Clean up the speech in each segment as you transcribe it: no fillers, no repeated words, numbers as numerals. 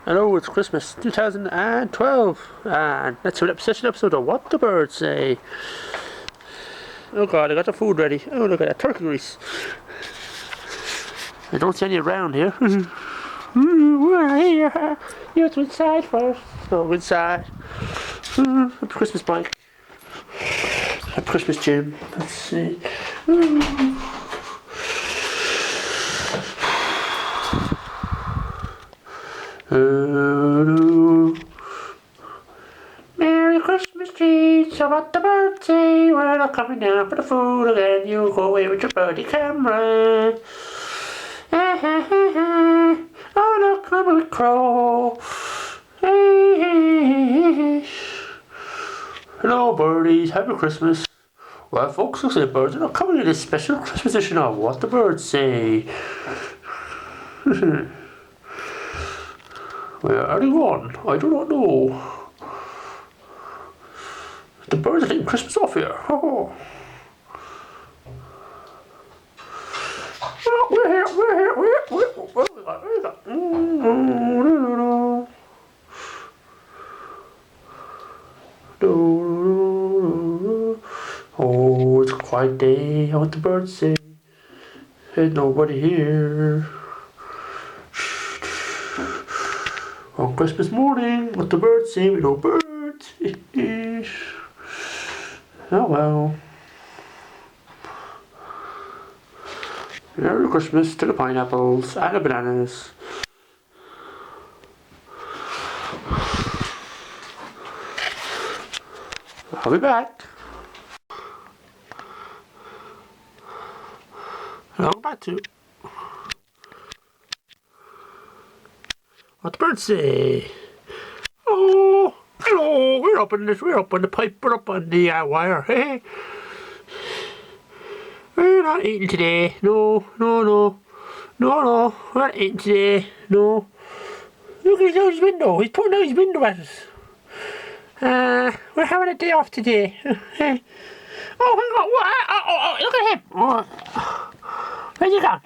Hello, it's Christmas 2012, and let's have an special episode of What the Birds Say. Oh god, I got the food ready. Oh, look at that turkey grease. I don't see any around here. We're here. You have to inside first. So inside. A Christmas bike. A Christmas gym. Let's see. Merry Christmas tree, so what the birds say. We're not coming down for the food again. You go away with your birdie camera. Oh look, I'm a crow. Hello birdies, happy Christmas. Well folks, looks like birds are not coming in this special Christmas edition of What the Birds Say. Where are they gone? I do not know. The birds are taking Christmas off here. Oh. Oh, we're here. Where we got? Oh, it's a quiet day. What the birds say. There's nobody here. On Christmas morning, what the birds say, we know birds. Oh well. Merry Christmas to the pineapples and the bananas. I'll be back. Hello, back to What the birds say. Oh, hello, we're up on the pipe, we're up on the wire, hey. We're not eating today, no, we're not eating today, no. Look at his window, he's putting out his window at us. We're having a day off today. Oh, hang on, oh, look at him. Oh. Where's he gone?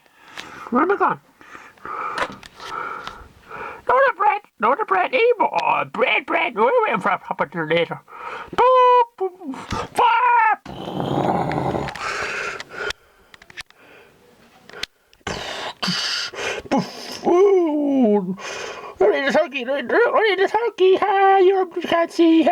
Where am I gone? No the bread, oh, bread, we're waiting for a pop later. Boop, fire! Ooh, I need the turkey, ha, you can't see, ha.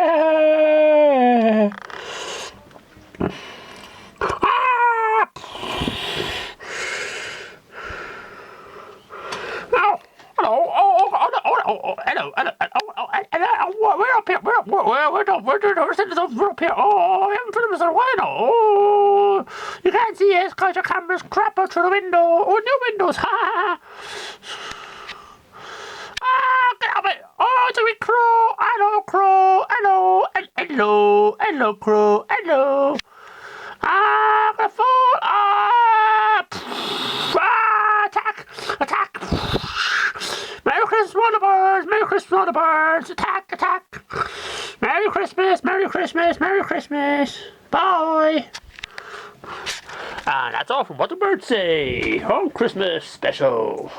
We're up here. Oh, I haven't filmed this in a while now. Oh, you can't see us because your camera's crap out through the window. Oh, new windows. Ha! Get out of it. Oh, it's a wee crow. Hello, crow. Hello, crow. Hello. I'm gonna fall. Attack. Merry Christmas, all the birds. Attack. Merry Christmas. Bye. And that's all from What the Birds Say. Home Christmas special.